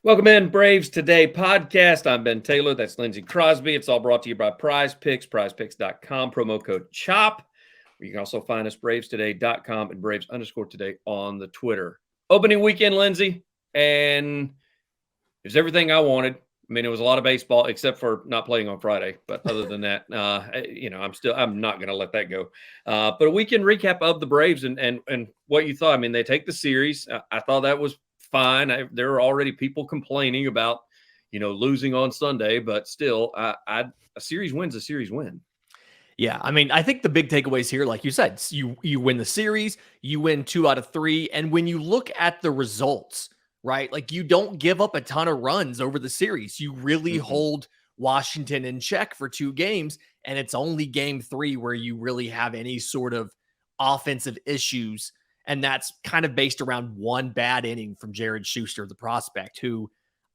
Welcome in, Braves Today podcast. I'm Ben Taylor. That's Lindsey Crosby. It's all brought to you by Prize Picks, prizepicks.com, promo code CHOP. You can also find us bravestoday.com and Braves_today on the Twitter. Opening weekend, Lindsey, and it was everything I wanted. I mean, it was a lot of baseball, except for not playing on Friday. But other than that, I'm not going to let that go. But a weekend recap of the Braves and what you thought. I mean, they take the series. I thought that was fine. There were already people complaining about, losing on Sunday, but still, a series win's a series win. Yeah, I mean, I think the big takeaways here, like you said, you win the series, you win 2 out of 3, and when you look at the results, right, like you don't give up a ton of runs over the series. You really hold Washington in check for 2 games, and it's only game 3 where you really have any sort of offensive issues, and that's kind of based around one bad inning from Jared Schuster, the prospect, who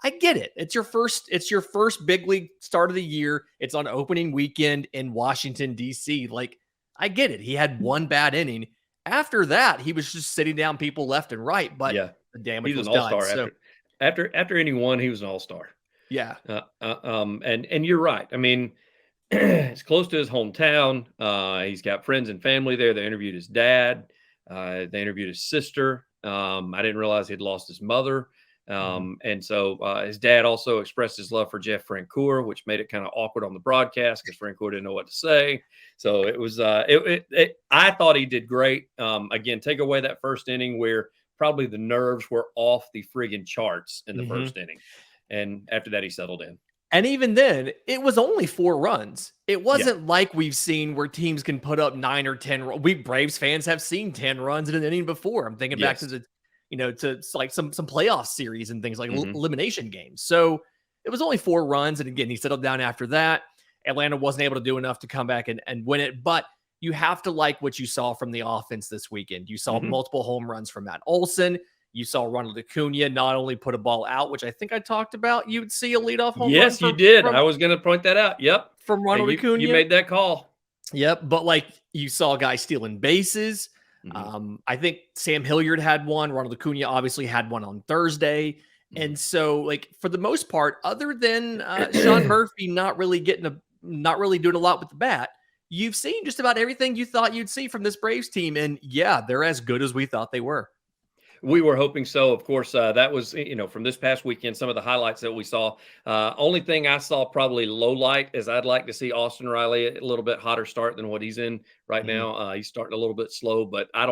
I get it. It's your first big league start of the year. It's on opening weekend in Washington, D.C. Like, I get it. He had one bad inning. After that, he was just sitting down people left and right, but the damage was done. He was an all-star. After inning 1, he was an all-star. Yeah. And you're right. I mean, it's close to his hometown. He's got friends and family there. They interviewed his dad. They interviewed his sister. I didn't realize he'd lost his mother. And so his dad also expressed his love for Jeff Francoeur, which made it kind of awkward on the broadcast because Francoeur didn't know what to say. So it was, I thought he did great. Again, take away that first inning where probably the nerves were off the friggin' charts in the first inning. And after that, he settled in. And even then, it was only 4 runs. It wasn't like we've seen where teams can put up 9 or 10. We Braves fans have seen 10 runs in an inning before. I'm thinking back to the to like some playoff series and things like elimination games. So it was only 4 runs. And again, he settled down after that. Atlanta wasn't able to do enough to come back and win it. But you have to like what you saw from the offense this weekend. You saw multiple home runs from Matt Olson. You saw Ronald Acuna not only put a ball out, which I think I talked about. You'd see a leadoff home run. Yes, you did. I was going to point that out. Yep. From Ronald Acuna. You made that call. Yep. But like you saw guys stealing bases. I think Sam Hilliard had one. Ronald Acuna obviously had one on Thursday. And so, like, for the most part, other than Sean Murphy not really doing a lot with the bat, you've seen just about everything you thought you'd see from this Braves team. And yeah, they're as good as we thought they were. We were hoping so. Of course, that was, from this past weekend, some of the highlights that we saw. Only thing I saw probably low light is I'd like to see Austin Riley a little bit hotter start than what he's in right now. He's starting a little bit slow, but I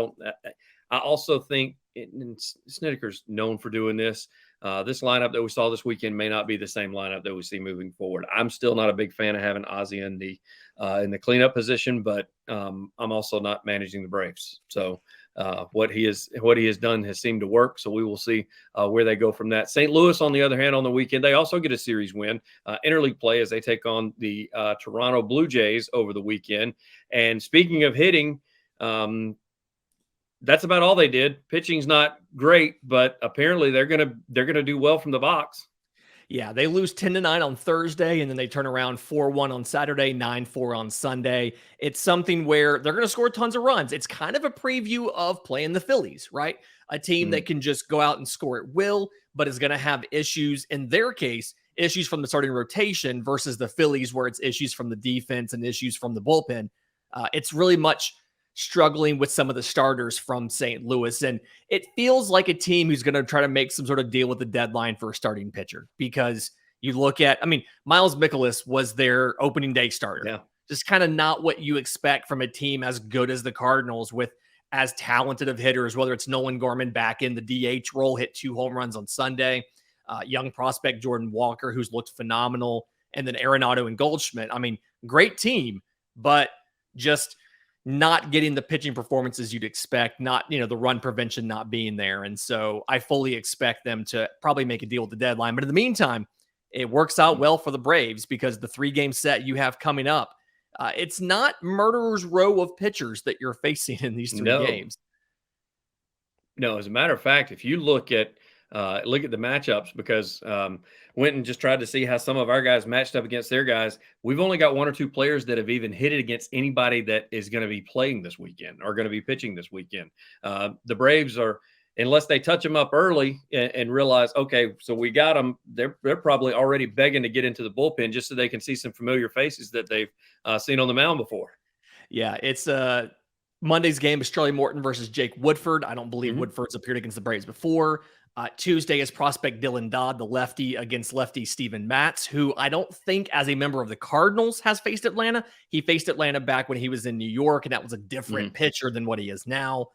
also think Snedeker's known for doing this. This lineup that we saw this weekend may not be the same lineup that we see moving forward. I'm still not a big fan of having Ozzie in the cleanup position, but I'm also not managing the Braves. So what he has done has seemed to work. So we will see where they go from that. St. Louis, on the other hand, on the weekend, they also get a series win, interleague play as they take on the Toronto Blue Jays over the weekend. And speaking of hitting, that's about all they did. Pitching's not great, but apparently they're gonna do well from the box. Yeah, they lose 10-9 on Thursday, and then they turn around 4-1 on Saturday, 9-4 on Sunday. It's something where they're going to score tons of runs. It's kind of a preview of playing the Phillies, right? A team that can just go out and score at will, but is going to have issues, in their case, issues from the starting rotation versus the Phillies, where it's issues from the defense and issues from the bullpen. It's really much struggling with some of the starters from St. Louis. And it feels like a team who's going to try to make some sort of deal with the deadline for a starting pitcher, because you look at, Miles Mikolas was their opening day starter. Yeah. Just kind of not what you expect from a team as good as the Cardinals, with as talented of hitters, whether it's Nolan Gorman back in the DH role, hit 2 home runs on Sunday, young prospect Jordan Walker, who's looked phenomenal, and then Arenado and Goldschmidt. Great team, but just not getting the pitching performances you'd expect, not, the run prevention not being there. And so I fully expect them to probably make a deal with the deadline. But in the meantime, it works out well for the Braves, because the 3-game set you have coming up, it's not murderer's row of pitchers that you're facing in these 3 games. No, as a matter of fact, if you look at the matchups, because went and just tried to see how some of our guys matched up against their guys. We've only got 1 or 2 players that have even hit it against anybody that is going to be playing this weekend or going to be pitching this weekend. The Braves are, unless they touch them up early and realize, okay, so we got them. They're probably already begging to get into the bullpen just so they can see some familiar faces that they've seen on the mound before. Yeah, it's Monday's game is Charlie Morton versus Jake Woodford. I don't believe Mhm. Woodford's appeared against the Braves before. Tuesday is prospect Dylan Dodd, the lefty, against lefty Steven Matz, who I don't think, as a member of the Cardinals, has faced Atlanta. He faced Atlanta back when he was in New York, and that was a different pitcher than what he is now.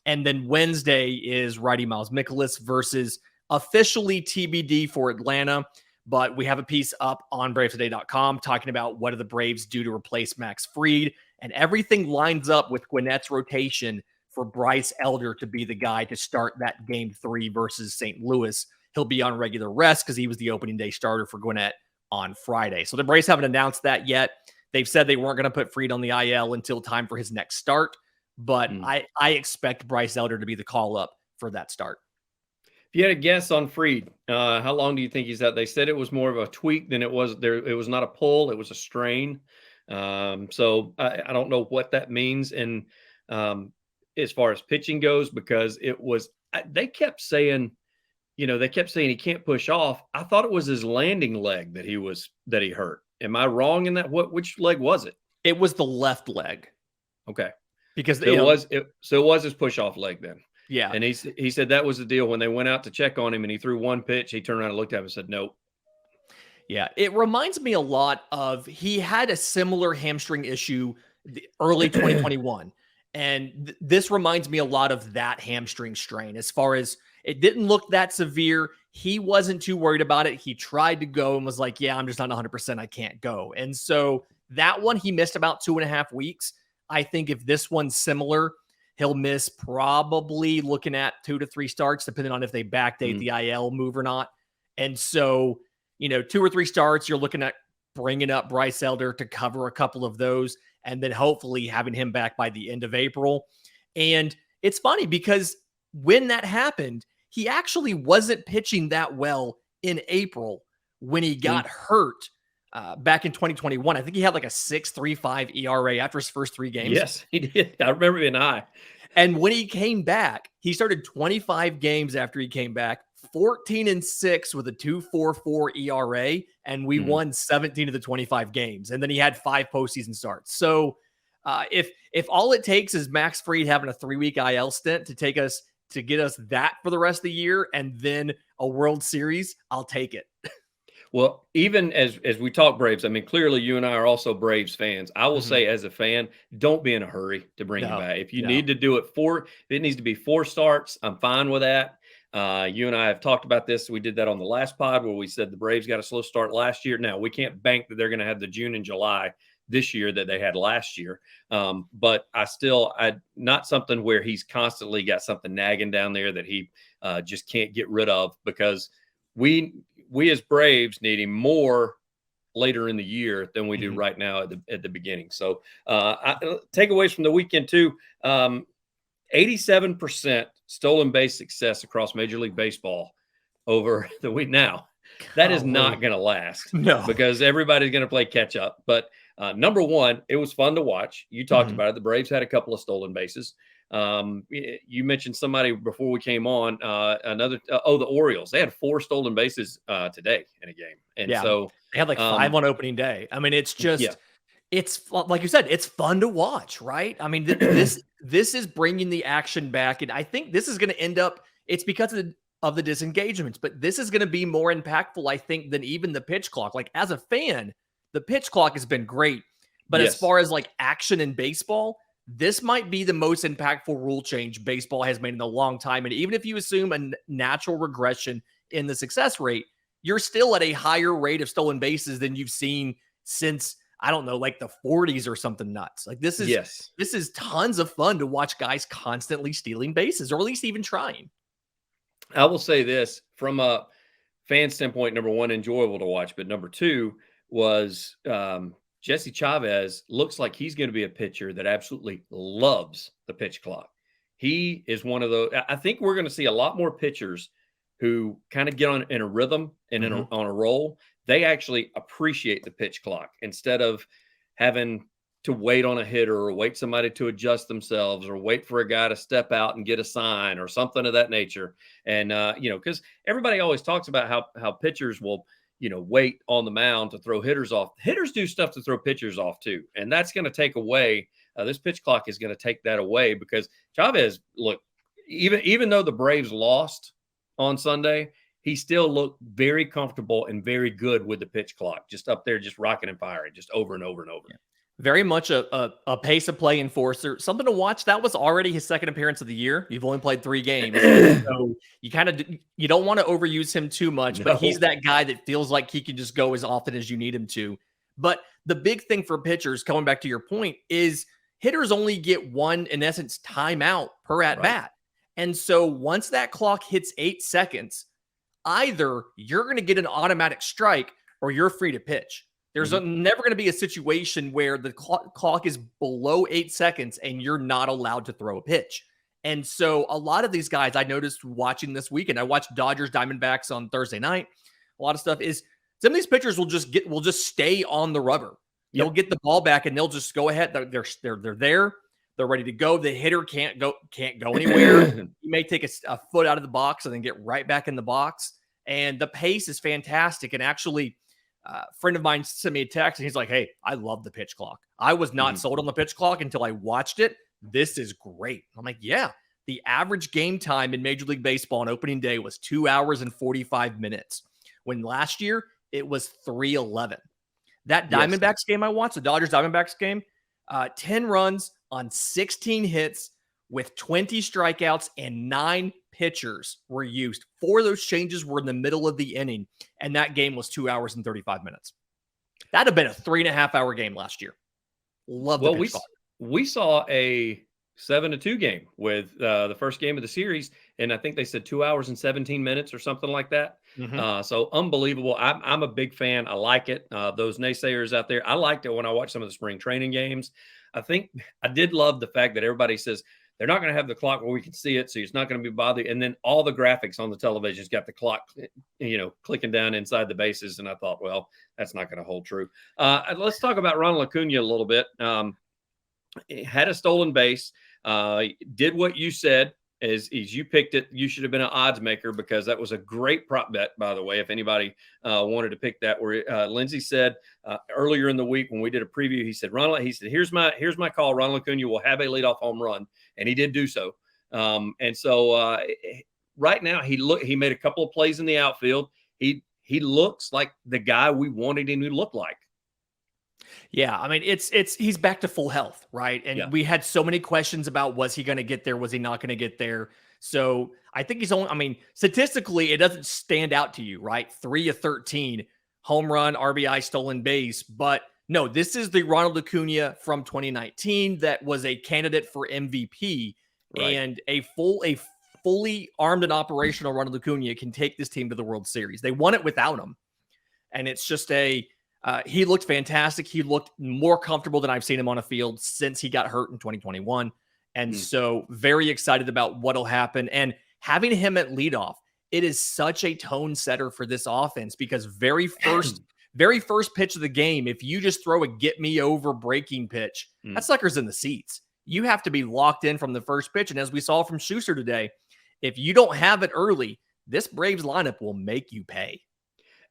And then Wednesday is righty Miles Mikolas versus officially TBD for Atlanta. But we have a piece up on BravesToday.com talking about what do the Braves do to replace Max Fried. And everything lines up with Gwinnett's rotation for Bryce Elder to be the guy to start that game 3 versus St. Louis. He'll be on regular rest because he was the opening day starter for Gwinnett on Friday. So the Braves haven't announced that yet. They've said they weren't going to put Fried on the IL until time for his next start. But I expect Bryce Elder to be the call up for that start. If you had a guess on Fried, how long do you think he's out? They said it was more of a tweak than it was there. It was not a pull; it was a strain. So I don't know what that means. And as far as pitching goes, because they kept saying, they kept saying he can't push off. I thought it was his landing leg that he hurt. Am I wrong in that? Which leg was it? It was the left leg. Okay, because it was his push off leg then. Yeah. And he said that was the deal. When they went out to check on him and he threw one pitch, he turned around and looked at him and said, nope. Yeah. It reminds me a lot of, he had a similar hamstring issue early 2021. And this reminds me a lot of that hamstring strain. As far as it didn't look that severe, he wasn't too worried about it. He tried to go and was like, yeah, I'm just not 100%. I can't go. And so that one, he missed about 2.5 weeks. I think if this one's similar, he'll miss probably looking at 2 to 3 starts, depending on if they backdate the IL move or not. And so, 2 or 3 starts, you're looking at bringing up Bryce Elder to cover a couple of those, and then hopefully having him back by the end of April. And it's funny because when that happened, he actually wasn't pitching that well in April when he got hurt back in 2021. I think he had like a 6.35 ERA after his first 3 games. Yes, he did. I remember being high. And when he came back, he started 25 games after he came back, 14-6 with a 2.44 ERA, and we won 17 of the 25 games. And then he had 5 postseason starts. So if all it takes is Max Fried having a 3-week IL stint to get us that for the rest of the year and then a World Series, I'll take it. Well, even as we talk Braves, I mean, clearly you and I are also Braves fans. I will say as a fan, don't be in a hurry to bring him back. If you need to do it if it needs to be 4 starts, I'm fine with that. You and I have talked about this. We did that on the last pod where we said the Braves got a slow start last year. Now, we can't bank that they're going to have the June and July this year that they had last year. But I not something where he's constantly got something nagging down there that he just can't get rid of, because we as Braves need him more later in the year than we do right now at the beginning. So takeaways from the weekend too, 87% stolen base success across Major League Baseball over the week. Now, that is not going to last. No. Because everybody's going to play catch up. But number one, it was fun to watch. You talked about it. The Braves had a couple of stolen bases. You mentioned somebody before we came on, the Orioles. They had 4 stolen bases today in a game. And so they had like 5 on opening day. I mean, it's just it's like you said, it's fun to watch, right? I mean, this is bringing the action back, and I think this is going to end up. It's because of the disengagements, but this is going to be more impactful, I think, than even the pitch clock. Like, as a fan, the pitch clock has been great, but as far as like action in baseball, this might be the most impactful rule change baseball has made in a long time. And even if you assume a natural regression in the success rate, you're still at a higher rate of stolen bases than you've seen since, I don't know, like the 40s or something nuts. Like this is tons of fun to watch guys constantly stealing bases, or at least even trying. I will say this from a fan standpoint: number one, enjoyable to watch, but number two was Jesse Chavez looks like he's going to be a pitcher that absolutely loves the pitch clock. He is one of those. I think we're going to see a lot more pitchers who kind of get in a rhythm and on a roll. They actually appreciate the pitch clock instead of having to wait on a hitter or wait somebody to adjust themselves or wait for a guy to step out and get a sign or something of that nature. And because everybody always talks about how pitchers will, wait on the mound to throw hitters off. Hitters do stuff to throw pitchers off too, and that's going to take away. This pitch clock is going to take that away because Chavez, look, even though the Braves lost on Sunday, he still looked very comfortable and very good with the pitch clock, just up there, just rocking and firing, just over and over and over. Yeah. Very much a pace of play enforcer. Something to watch. That was already his second appearance of the year. You've only played 3 games. So you don't want to overuse him too much, but he's that guy that feels like he can just go as often as you need him to. But the big thing for pitchers, coming back to your point, is hitters only get one, in essence, timeout per at bat. Right. And so once that clock hits 8 seconds, either you're going to get an automatic strike or you're free to pitch. There's never going to be a situation where the clock is below 8 seconds and you're not allowed to throw a pitch. And so a lot of these guys I noticed watching this weekend, I watched Dodgers Diamondbacks on Thursday night. A lot of stuff is some of these pitchers will just stay on the rubber. You'll get the ball back and they'll just go ahead. They're there. They're ready to go. The hitter can't go anywhere. You may take a foot out of the box and then get right back in the box. And the pace is fantastic. And actually, a friend of mine sent me a text and he's like, "Hey, I love the pitch clock. I was not sold on the pitch clock until I watched it. This is great." I'm like, yeah, the average game time in Major League Baseball on opening day was 2 hours and 45 minutes. When last year it was 3:11. That Diamondbacks game I watched, the Dodgers Diamondbacks game, 10 runs on 16 hits with 20 strikeouts and 9 pitchers were used. 4 of those changes were in the middle of the inning, and that game was 2 hours and 35 minutes. That'd have been a 3.5-hour game last year. Love the pitch clock. We saw a 7-2 game with the first game of the series, and I think they said 2 hours and 17 minutes or something like that. So unbelievable. I'm a big fan. I like it. Those naysayers out there, I liked it when I watched some of the spring training games. I did love the fact that everybody says they're not going to have the clock where we can see it, so it's not going to be bothered. And then all the graphics on the television's got the clock, clicking down inside the bases. And I thought, well, that's not going to hold true. Let's talk about Ronald Acuna a little bit. Had a stolen base. Did what you said. As you picked it, you should have been an odds maker because that was a great prop bet, by the way, if anybody wanted to pick that. Where Lindsay said earlier in the week when we did a preview, he said, here's my call. Ronald Acuna will have a leadoff home run, and he did do so. And so right now he made a couple of plays in the outfield. He looks like the guy we wanted him to look like. Yeah, I mean, he's back to full health, right? And we had so many questions about, was he going to get there? Was he not going to get there? So I think statistically, it doesn't stand out to you, right? 3 of 13, home run, RBI, stolen base. But no, this is the Ronald Acuna from 2019 that was a candidate for MVP. Right. And a fully armed and operational Ronald Acuna can take this team to the World Series. They won it without him. And it's just he looked fantastic. He looked more comfortable than I've seen him on a field since he got hurt in 2021. And so very excited about what'll happen. And having him at leadoff, it is such a tone setter for this offense because very first pitch of the game, if you just throw a get me over breaking pitch, that sucker's in the seats. You have to be locked in from the first pitch. And as we saw from Schuster today, if you don't have it early, this Braves lineup will make you pay.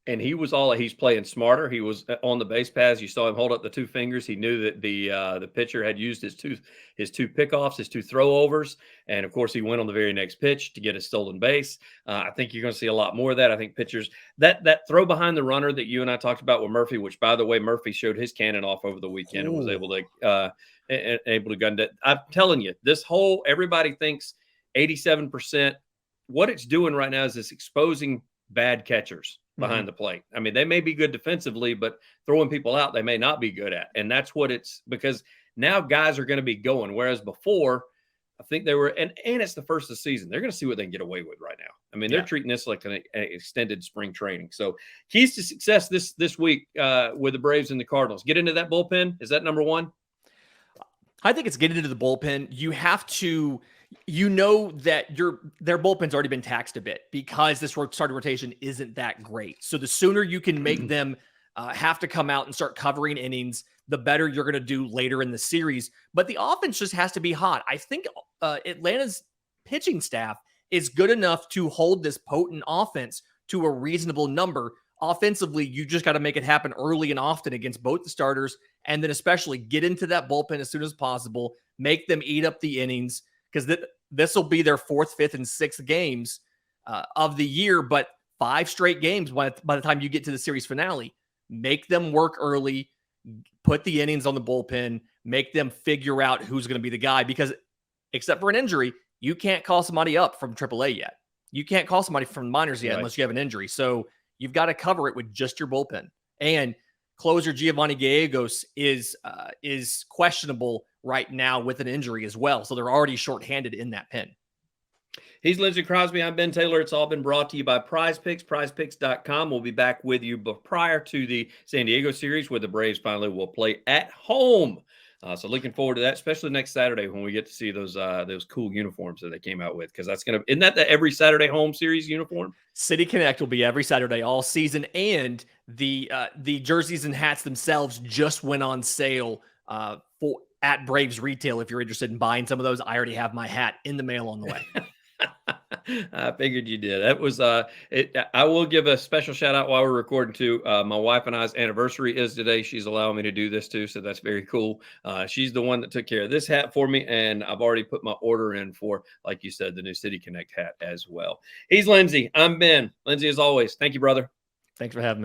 And he's playing smarter. He was on the base paths. You saw him hold up the 2 fingers. He knew that the pitcher had used his two pickoffs, his 2 throwovers. And of course, he went on the very next pitch to get a stolen base. I think you're going to see a lot more of that. I think pitchers, that throw behind the runner that you and I talked about with Murphy, which by the way, Murphy showed his cannon off over the weekend and was able to gun that. I'm telling you, everybody thinks 87%. What it's doing right now is it's exposing bad catchers behind the plate. I mean, they may be good defensively, but throwing people out, they may not be good at. And that's what it's because now guys are going to be going. Whereas before, I think they were, and it's the first of the season. They're going to see what they can get away with right now. I mean, they're treating this like an extended spring training. So keys to success this week with the Braves and the Cardinals. Get into that bullpen. Is that number one? I think it's getting into the bullpen. You have to, that their bullpen's already been taxed a bit because this starting rotation isn't that great. So the sooner you can make them have to come out and start covering innings, the better you're going to do later in the series. But the offense just has to be hot. I think Atlanta's pitching staff is good enough to hold this potent offense to a reasonable number. Offensively, you just got to make it happen early and often against both the starters, and then especially get into that bullpen as soon as possible, make them eat up the innings, because this will be their 4th, 5th, and 6th games of the year, but 5 straight games by the time you get to the series finale. Make them work early, put the innings on the bullpen, make them figure out who's going to be the guy, because except for an injury, you can't call somebody up from AAA yet. You can't call somebody from the minors yet unless you have an injury. So you've got to cover it with just your bullpen. And closer Giovanni Gallegos is questionable right now with an injury as well. So they're already shorthanded in that pen. He's Lindsey Crosby. I'm Ben Taylor. It's all been brought to you by Prize Picks, prizepicks.com. We'll be back with you prior to the San Diego series, where the Braves finally will play at home. So looking forward to that, especially next Saturday when we get to see those cool uniforms that they came out with, because isn't that the every Saturday home series uniform? City Connect will be every Saturday all season, and the jerseys and hats themselves just went on sale at Braves Retail. If you're interested in buying some of those, I already have my hat in the mail on the way. I figured you did. That was I will give a special shout out while we're recording too. My wife and I's anniversary is today. She's allowing me to do this too, so that's very cool. She's the one that took care of this hat for me, and I've already put my order in for, like you said, the new City Connect hat as well. He's Lindsey. I'm Ben. Lindsey, as always, thank you, brother. Thanks for having me.